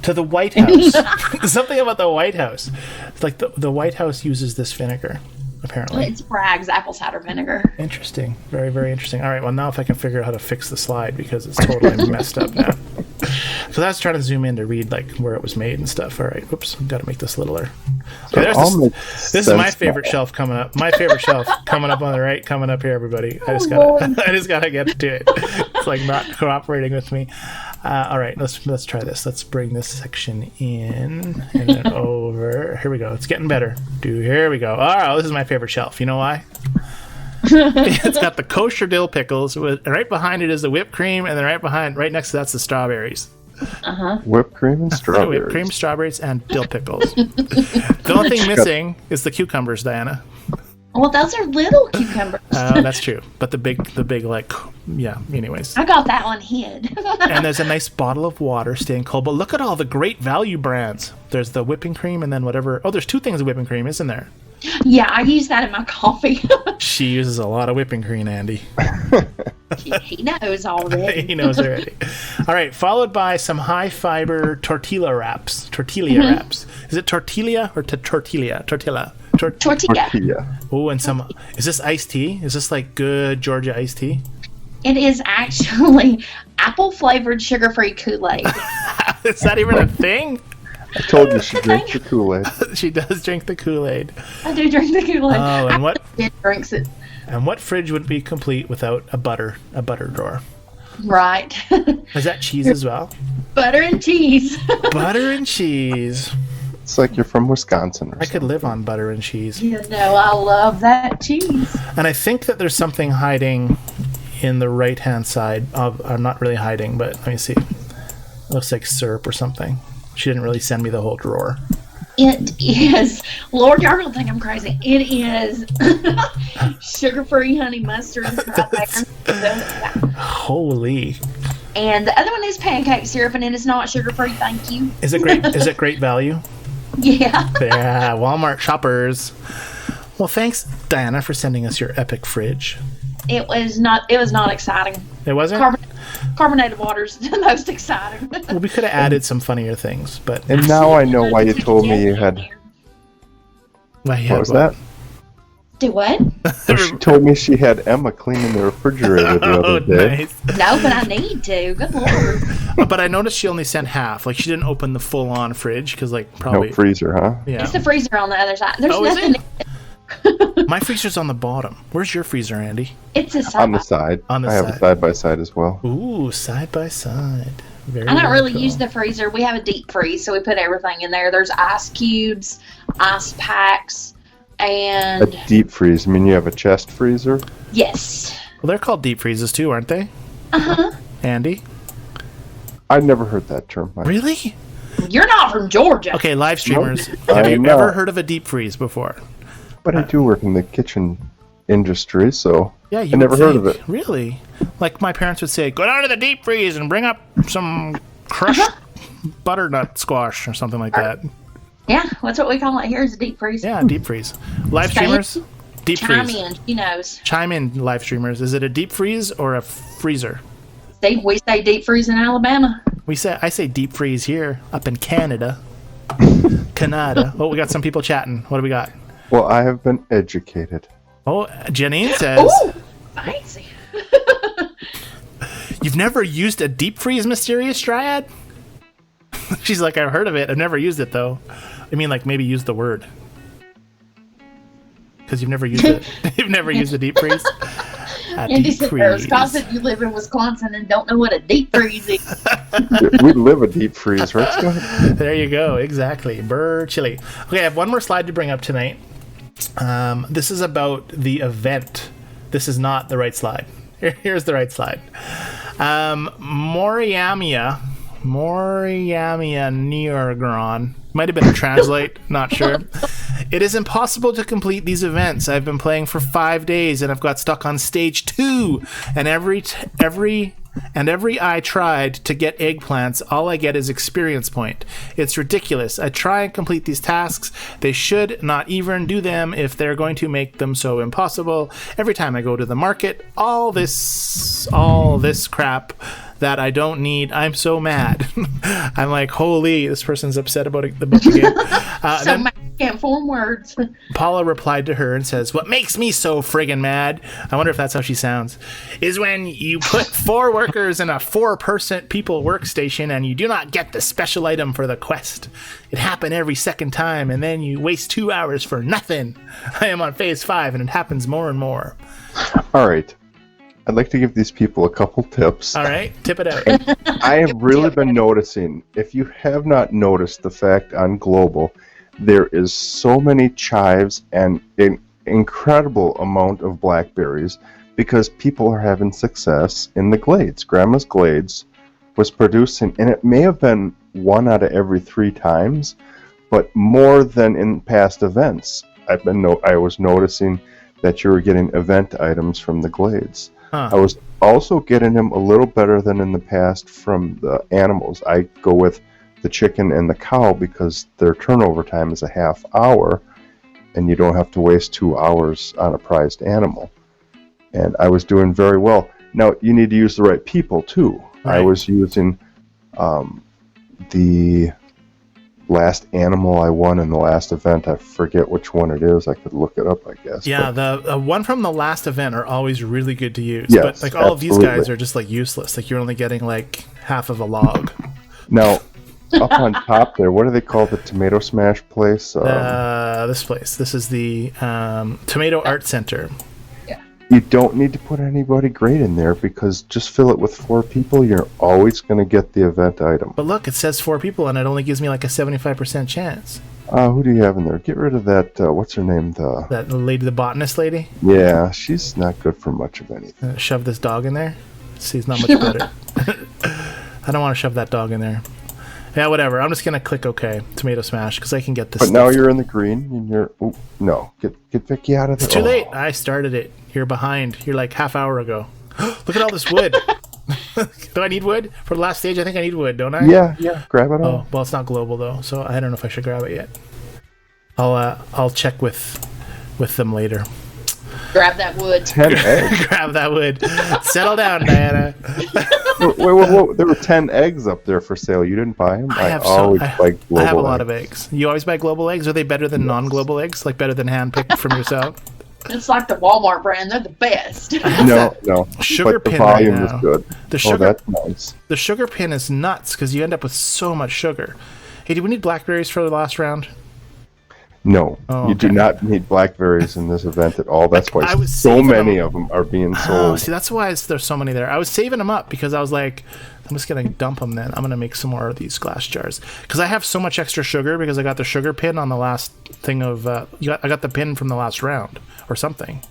Speaker 1: To the White House. Something about the White House. It's like the White House uses this vinegar, apparently.
Speaker 3: It's Bragg's apple cider vinegar.
Speaker 1: Interesting. Very, very interesting. All right, well, now if I can figure out how to fix the slide because it's totally messed up now. So I was trying to zoom in to read like where it was made and stuff. All right, whoops, got to make this littler. Okay, there's this is my favorite shelf coming up. My favorite shelf coming up on the right, coming up here, everybody. I just gotta get to it. It's like not cooperating with me. All right, let's try this. Let's bring this section in and then over. Here we go. It's getting better. Here we go. All right, this is my favorite shelf. You know why? It's got the kosher dill pickles. And right behind it is the whipped cream, and then right next to that's the strawberries.
Speaker 2: Whipped cream and strawberries.
Speaker 1: Whipped cream, strawberries, and dill pickles. The only thing missing is the cucumbers, Diana.
Speaker 3: Well, those are little cucumbers.
Speaker 1: That's true. But the big, like, yeah. Anyways,
Speaker 3: I got that one hid.
Speaker 1: and there's a nice bottle of water staying cold. But look at all the great value brands. There's the whipping cream, and then whatever. Oh, there's two things of whipping cream, isn't there?
Speaker 3: Yeah, I use that in my coffee.
Speaker 1: She uses a lot of whipping cream, Andy.
Speaker 3: He knows already.
Speaker 1: He knows already. All right, followed by some high fiber tortilla wraps. Tortilla wraps. Is it tortilla or tortilla? Tortilla.
Speaker 3: Tortilla.
Speaker 1: Oh, and some. Is this iced tea? Is this like good Georgia iced tea?
Speaker 3: It is actually apple flavored sugar free Kool-Aid.
Speaker 1: Is that even a thing?
Speaker 2: I told you she drinks the Kool-Aid.
Speaker 1: She does drink the Kool-Aid.
Speaker 3: I do drink the Kool-Aid.
Speaker 1: Oh, and what?
Speaker 3: It drinks it.
Speaker 1: And what fridge would be complete without a butter drawer?
Speaker 3: Right.
Speaker 1: Is that cheese as well?
Speaker 3: Butter and cheese.
Speaker 1: Butter and cheese.
Speaker 2: It's like you're from Wisconsin or
Speaker 1: I
Speaker 2: something.
Speaker 1: could live on butter and cheese.
Speaker 3: You know, I love that cheese.
Speaker 1: And I think that there's something hiding in the right-hand side of, not really hiding, but let me see. It looks like syrup or something. She didn't really send me the whole drawer.
Speaker 3: It is, Lord, y'all don't think I'm crazy. It is sugar-free honey mustard.
Speaker 1: Holy.
Speaker 3: And the other one is pancake syrup, and it is not sugar-free, thank you.
Speaker 1: Is it great? Is it great value?
Speaker 3: Yeah.
Speaker 1: Yeah, Walmart shoppers. Well, thanks, Diana, for sending us your epic fridge.
Speaker 3: It was not exciting.
Speaker 1: It wasn't?
Speaker 3: Carbonated water's the most exciting.
Speaker 1: Well, we could have added some funnier things, but...
Speaker 2: And now I know why you told me you had...
Speaker 1: Well, yeah,
Speaker 2: What was that?
Speaker 3: Do what?
Speaker 2: She told me she had Emma cleaning the refrigerator the other day.
Speaker 1: Nice.
Speaker 3: No, but I need to. Good Lord.
Speaker 1: But I noticed she only sent half. Like, she didn't open the full-on fridge, because, like, probably...
Speaker 2: No freezer, huh?
Speaker 1: Yeah.
Speaker 3: It's the freezer on the other side. There's
Speaker 1: Oh, is
Speaker 3: nothing.
Speaker 1: My freezer's on the bottom. Where's your freezer, Andy?
Speaker 3: It's a side.
Speaker 2: On the side.
Speaker 1: On the
Speaker 2: I have
Speaker 1: side.
Speaker 2: a side-by-side as well.
Speaker 1: Ooh, side by side. Very,
Speaker 3: I don't
Speaker 1: very
Speaker 3: really
Speaker 1: cool.
Speaker 3: use the freezer. We have a deep freeze, so we put everything in there. There's ice cubes, ice packs,
Speaker 2: A
Speaker 3: and
Speaker 2: deep freeze. I mean, you have a chest freezer?
Speaker 3: yes.
Speaker 1: Well, they're called deep freezes too, aren't they?
Speaker 3: Uh-huh.
Speaker 1: Andy?
Speaker 2: I've never heard that term.
Speaker 1: Really?
Speaker 3: You're not from Georgia.
Speaker 1: Okay, live streamers.
Speaker 2: I
Speaker 1: Have you
Speaker 2: know.
Speaker 1: ever heard of a deep freeze before?
Speaker 2: But I do work in the kitchen industry, so
Speaker 1: Yeah,
Speaker 2: I
Speaker 1: you
Speaker 2: never
Speaker 1: would
Speaker 2: heard of
Speaker 1: think.
Speaker 2: it.
Speaker 1: Really? Like my parents would say, go down to the deep freeze and bring up some crushed butternut squash or something like that.
Speaker 3: Yeah, that's what we call it here is a deep freeze.
Speaker 1: Yeah, deep freeze. Live streamers, deep
Speaker 3: Chime
Speaker 1: freeze.
Speaker 3: in, she knows.
Speaker 1: Chime in, live streamers. Is it a deep freeze or a freezer?
Speaker 3: We say deep freeze in Alabama.
Speaker 1: I say deep freeze here, up in Canada. Canada. Oh, we got some people chatting. What do we got?
Speaker 2: Well, I have been educated.
Speaker 1: Oh, Janine says,
Speaker 3: Oh, fancy.
Speaker 1: you've never used a deep freeze mysterious dryad? She's like, I've heard of it. I've never used it, though. I mean, like, maybe use the word. Because you've never used it. You've never used a deep freeze? A
Speaker 3: Andy
Speaker 1: deep
Speaker 3: said, "There's
Speaker 1: freeze.
Speaker 3: Wisconsin, you live in Wisconsin and don't know what a deep freeze is."
Speaker 2: We live a deep freeze, right, Scott?
Speaker 1: There you go. Exactly. Burr chili. Okay, I have one more slide to bring up tonight. This is about the event. This is not the right slide. Here's the right slide. Moriamia Neurgron. Might have been a translate, not sure. It is impossible to complete these events. I've been playing for 5 days and I've got stuck on stage 2. And every I tried to get eggplants, all I get is experience point. It's ridiculous. I try and complete these tasks. They should not even do them if they're going to make them so impossible. Every time I go to the market, all this crap that I don't need. I'm so mad. I'm like, holy, this person's upset about the book again.
Speaker 3: So mad, can't form words.
Speaker 1: Paula replied to her and says, what makes me so friggin' mad, I wonder if that's how she sounds, is when you put 4 workers in a 4-person people workstation and you do not get the special item for the quest. It happened every second time and then you waste 2 hours for nothing. I am on phase 5 and it happens more and more.
Speaker 2: All right. I'd like to give these people a couple tips.
Speaker 1: All right, tip it out.
Speaker 2: I have really been noticing, if you have not noticed the fact on Global, there is so many chives and an incredible amount of blackberries because people are having success in the glades. Grandma's Glades was producing, and it may have been 1 out of every 3 times, but more than in past events. I was noticing that you were getting event items from the glades.
Speaker 1: Huh.
Speaker 2: I was also getting them a little better than in the past from the animals. I go with the chicken and the cow because their turnover time is a half hour and you don't have to waste 2 hours on a prized animal. And I was doing very well. Now, you need to use the right people, too.
Speaker 1: Right.
Speaker 2: I was using the last animal I won in the last event. I forget which one it is. I could look it up, I guess.
Speaker 1: Yeah, the one from the last event are always really good to use.
Speaker 2: Yes,
Speaker 1: but like all of these
Speaker 2: absolutely.
Speaker 1: guys are just like useless. Like you're only getting like half of a log.
Speaker 2: Now, up on top there, what do they call the tomato smash place?
Speaker 1: This place. This is the Tomato Art Center.
Speaker 2: You don't need to put anybody great in there because just fill it with 4 people. You're always going to get the event item.
Speaker 1: But look, it says 4 people and it only gives me like a 75% chance.
Speaker 2: Who do you have in there? Get rid of that, what's her name?
Speaker 1: That lady, the botanist lady?
Speaker 2: Yeah, she's not good for much of anything.
Speaker 1: Shove this dog in there? See, it's not much better. I don't want to shove that dog in there. Yeah, whatever. I'm just going to click OK. Tomato smash, because I can get this
Speaker 2: But
Speaker 1: stuff.
Speaker 2: now you're in the green and you're... Oh, no. Get Vicky out of there.
Speaker 1: It's too late. I started it. You're behind. You're like half hour ago. Look at all this wood. Do I need wood? For the last stage, I think I need wood, don't I?
Speaker 2: Yeah. Grab it all.
Speaker 1: Oh, well, it's not global, though, so I don't know if I should grab it yet. I'll check with them later.
Speaker 3: Grab that wood.
Speaker 2: 10 eggs.
Speaker 1: Grab that wood. Settle down, Diana.
Speaker 2: Wait. There were 10 eggs up there for sale. You didn't buy them? I always buy global
Speaker 1: I have a lot
Speaker 2: eggs.
Speaker 1: of eggs. You always buy global eggs? Are they better than non-global eggs? Like better than hand-picked from yourself?
Speaker 3: It's like the Walmart brand. They're the best.
Speaker 2: No.
Speaker 1: Sugar
Speaker 2: But the
Speaker 1: pin
Speaker 2: volume
Speaker 1: right
Speaker 2: is
Speaker 1: now.
Speaker 2: good.
Speaker 1: The sugar,
Speaker 2: that's nice.
Speaker 1: The sugar pin is nuts because you end up with so much sugar. Hey, do we need blackberries for the last round?
Speaker 2: No,
Speaker 1: Oh,
Speaker 2: you do
Speaker 1: okay.
Speaker 2: not need blackberries in this event at all. That's why
Speaker 1: I was
Speaker 2: so
Speaker 1: saving
Speaker 2: many
Speaker 1: them.
Speaker 2: of them are being
Speaker 1: Oh,
Speaker 2: sold.
Speaker 1: see, that's why there's so many there. I was saving them up because I was like, I'm just going to dump them then. I'm going to make some more of these glass jars. Because I have so much extra sugar because I got the sugar pin on the last thing of... I got the pin from the last round or something.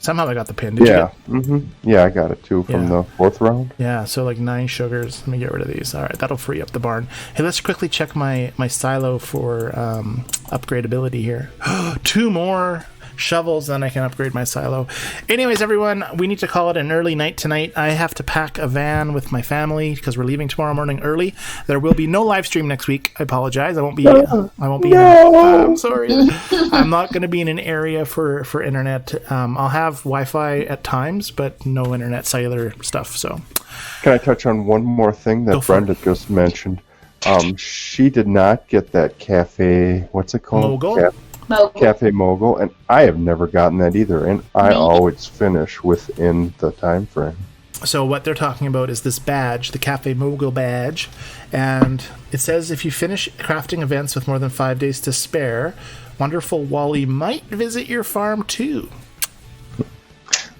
Speaker 1: Somehow I got the pin. Did you
Speaker 2: Yeah,
Speaker 1: get?
Speaker 2: yeah, I got it too from
Speaker 1: Yeah.
Speaker 2: the 4th round.
Speaker 1: Yeah, so like 9 sugars. Let me get rid of these. All right, that'll free up the barn. Hey, let's quickly check my silo for upgradability here. 2 more shovels, then I can upgrade my silo. Anyways, everyone, we need to call it an early night tonight. I have to pack a van with my family because we're leaving tomorrow morning early. There will be no live stream next week. I apologize. I won't be. I'm sorry. I'm not going to be in an area for internet. I'll have Wi-Fi at times, but no internet cellular stuff. So,
Speaker 2: can I touch on one more thing that Brenda just mentioned? She did not get that cafe. What's it called?
Speaker 1: Mogul.
Speaker 2: Cafe Mogul, and I have never gotten that either, and I always finish within the time frame.
Speaker 1: So what they're talking about is this badge, the Cafe Mogul badge, and it says if you finish crafting events with more than 5 days to spare, wonderful Wally might visit your farm too.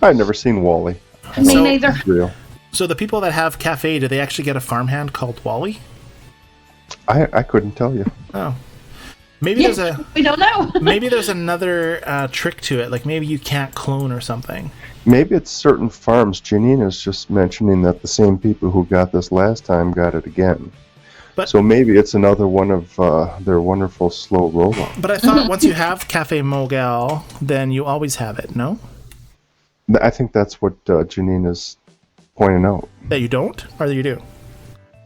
Speaker 2: I've never seen Wally.
Speaker 3: Me neither.
Speaker 2: Real.
Speaker 1: So the people that have Cafe, do they actually get a farmhand called Wally?
Speaker 2: I couldn't tell you.
Speaker 1: Oh. Maybe
Speaker 3: we don't know.
Speaker 1: Maybe there's another trick to it, like maybe you can't clone or something.
Speaker 2: Maybe it's certain farms. Janine is just mentioning that the same people who got this last time got it again. So maybe it's another one of their wonderful slow roll-up.
Speaker 1: But I thought once you have Cafe Mogul, then you always have it, no?
Speaker 2: I think that's what Janine is pointing out.
Speaker 1: That you don't, or that you do?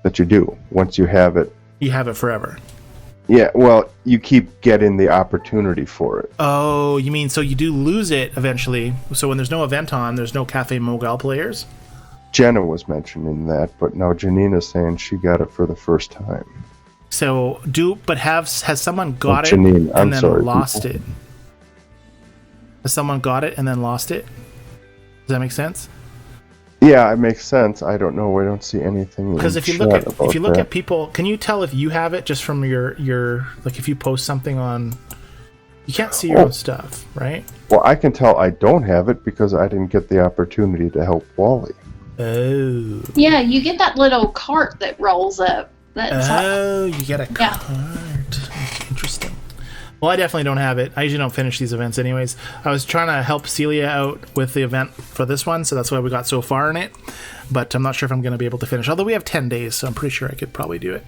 Speaker 2: That you do. Once you have it.
Speaker 1: You have it forever.
Speaker 2: Yeah, well, you keep getting the opportunity for it.
Speaker 1: Oh, you mean so you do lose it eventually. So when there's no event on, there's no Cafe Mogul players?
Speaker 2: Jenna was mentioning that, but now Janine is saying she got it for the first time.
Speaker 1: So has someone got it
Speaker 2: Janine,
Speaker 1: and then lost it? Has someone got it and then lost it? Does that make sense?
Speaker 2: Yeah, it makes sense. I don't know. I don't see anything.
Speaker 1: Because if you look at people, can you tell if you have it just from your like if you post something on? You can't see your own stuff, right?
Speaker 2: Well, I can tell I don't have it because I didn't get the opportunity to help Wally.
Speaker 1: Oh.
Speaker 3: Yeah, you get that little cart that rolls up.
Speaker 1: You get a cart. Interesting. Well, I definitely don't have it. I usually don't finish these events anyways. I was trying to help Celia out with the event for this one, so that's why we got so far in it. But I'm not sure if I'm going to be able to finish. Although we have 10 days, so I'm pretty sure I could probably do it.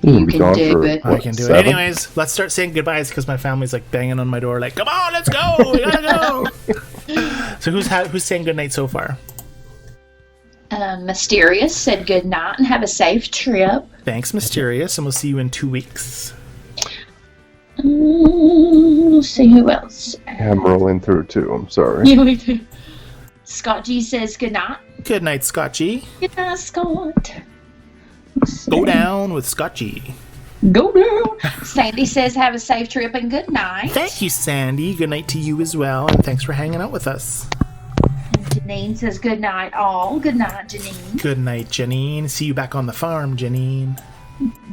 Speaker 3: You can do it.
Speaker 1: I can do it. Anyways, let's start saying goodbyes because my family's like banging on my door like, come on, let's go. We gotta go. So who's saying goodnight so far?
Speaker 3: Mysterious said good night and have a safe trip.
Speaker 1: Thanks, Mysterious, and we'll see you in 2 weeks.
Speaker 3: Let's see who else.
Speaker 2: I'm rolling through too. I'm sorry.
Speaker 3: Yeah, we do. Scott G says good night.
Speaker 1: Good night, Scott G.
Speaker 3: Good night, Scott.
Speaker 1: Go down with Scott G.
Speaker 3: Go down. Sandy says have a safe trip and good night.
Speaker 1: Thank you, Sandy. Good night to you as well, and thanks for hanging out with us.
Speaker 3: And Janine says good night all. Good night, Janine.
Speaker 1: Good night, Janine. See you back on the farm, Janine.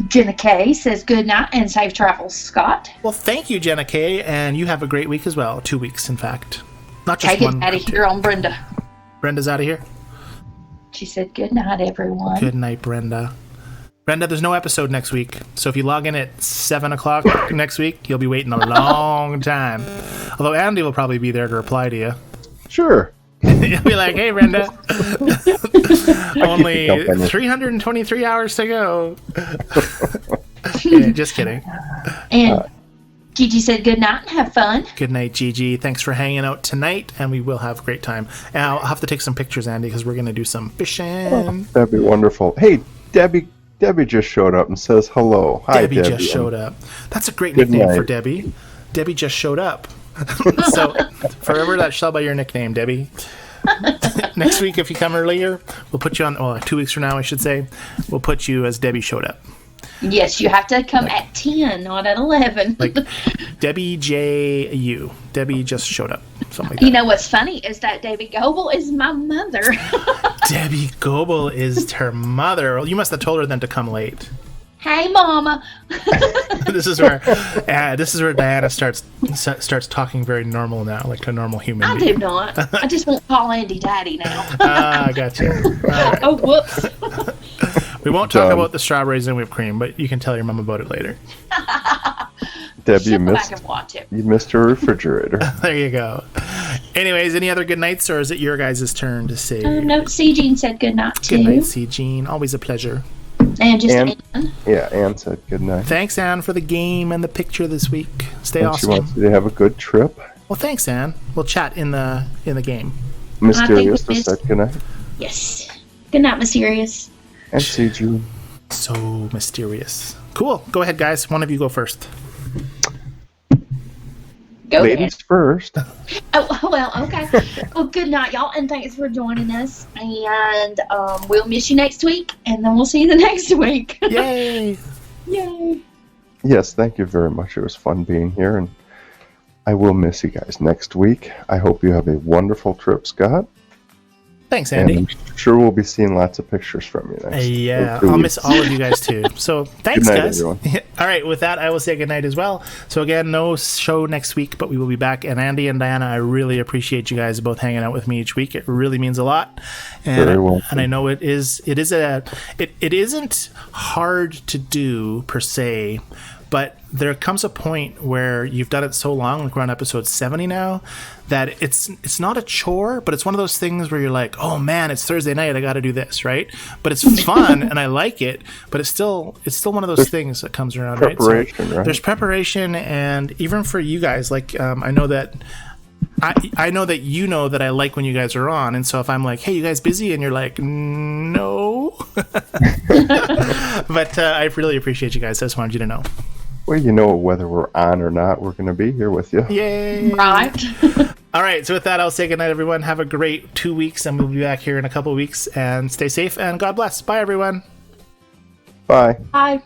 Speaker 3: Jenna K says good night and safe travels, Scott.
Speaker 1: Well, thank you, Jenna K, and you have a great week as well. 2 weeks, in fact. Not just
Speaker 3: Take
Speaker 1: one.
Speaker 3: it out of here on Brenda.
Speaker 1: Brenda's out of here?
Speaker 3: She said good night, everyone.
Speaker 1: Good night, Brenda. Brenda, there's no episode next week, so if you log in at 7 o'clock next week, you'll be waiting a long time. Although Andy will probably be there to reply to you.
Speaker 2: Sure.
Speaker 1: He'll be like, hey, Brenda. Only 323 hours to go. Yeah, just kidding.
Speaker 3: And Gigi said good night and have fun.
Speaker 1: Good night, Gigi. Thanks for hanging out tonight, and we will have a great time. And I'll have to take some pictures, Andy, because we're going to do some fishing.
Speaker 2: Oh, that'd be wonderful. Hey, Debbie just showed up and says hello. Hi,
Speaker 1: Debbie just showed up. That's a great nickname for Debbie. Debbie just showed up. So forever that shall be your nickname, Debbie. Next week, if you come earlier, we'll put you on. Well, 2 weeks from now, I should say, we'll put you as Debbie showed up.
Speaker 3: Yes, you have to come at 10, not at 11.
Speaker 1: Like Debbie J.U. Debbie just showed up. Something like that.
Speaker 3: You know what's funny is that Debbie Goebel is my mother.
Speaker 1: Debbie Goebel is her mother. Well, you must have told her then to come late.
Speaker 3: Hey, Mama.
Speaker 1: This is where Diana starts talking very normal now, like a normal human being.
Speaker 3: I do not. I just won't call Andy Daddy now.
Speaker 1: I gotcha. Right.
Speaker 3: Oh, whoops.
Speaker 1: We won't talk about the strawberries and whipped cream, but you can tell your mom about it later.
Speaker 2: Debbie,
Speaker 3: you
Speaker 2: missed her refrigerator.
Speaker 1: There you go. Anyways, any other good nights, or is it your guys' turn to say?
Speaker 3: No, C. Jean said good night, too.
Speaker 1: Good night, C. Jean. Always a pleasure.
Speaker 3: And Anne.
Speaker 2: Yeah, Anne said good night.
Speaker 1: Thanks, Anne, for the game and the picture this week. Stay awesome.
Speaker 2: She wants you to have a good trip.
Speaker 1: Well, thanks, Anne. We'll chat in the game.
Speaker 2: Mysterious has said good night.
Speaker 3: Yes. Good night, Mysterious.
Speaker 2: And see you.
Speaker 1: So mysterious. Cool. Go ahead, guys. One of you go first.
Speaker 3: Go
Speaker 2: Ladies
Speaker 3: ahead.
Speaker 2: first.
Speaker 3: Oh, well, okay. Well, good night, y'all, and thanks for joining us. And we'll miss you next week, and then we'll see you the next week.
Speaker 1: Yay!
Speaker 3: Yay.
Speaker 2: Yes, thank you very much. It was fun being here, and I will miss you guys next week. I hope you have a wonderful trip, Scott.
Speaker 1: Thanks, Andy.
Speaker 2: And I'm sure we'll be seeing lots of pictures from you next.
Speaker 1: Yeah, I'll miss all of you guys too. So thanks,
Speaker 2: Good night,
Speaker 1: guys.
Speaker 2: everyone.
Speaker 1: All right, with that, I will say goodnight as well. So again, no show next week, but we will be back. And Andy and Diana, I really appreciate you guys both hanging out with me each week. It really means a lot. And
Speaker 2: Very welcome.
Speaker 1: and I know it isn't hard to do per se. But there comes a point where you've done it so long, like we're on episode 70 now, that it's not a chore, but it's one of those things where you're like, oh man, it's Thursday night, I got to do this, right? But it's fun and I like it, but it's still one of those things that comes around, right? So
Speaker 2: Right?
Speaker 1: There's preparation, and even for you guys, like I know that you know that I like when you guys are on, and so if I'm like, hey, you guys busy? And you're like, no. But I really appreciate you guys. I just wanted you to know.
Speaker 2: Well, you know whether we're on or not, we're going to be here with you.
Speaker 1: Yay!
Speaker 3: Right.
Speaker 1: All right, so with that, I'll say goodnight, everyone. Have a great 2 weeks, and we'll be back here in a couple of weeks. And stay safe, and God bless. Bye, everyone.
Speaker 2: Bye.
Speaker 3: Bye.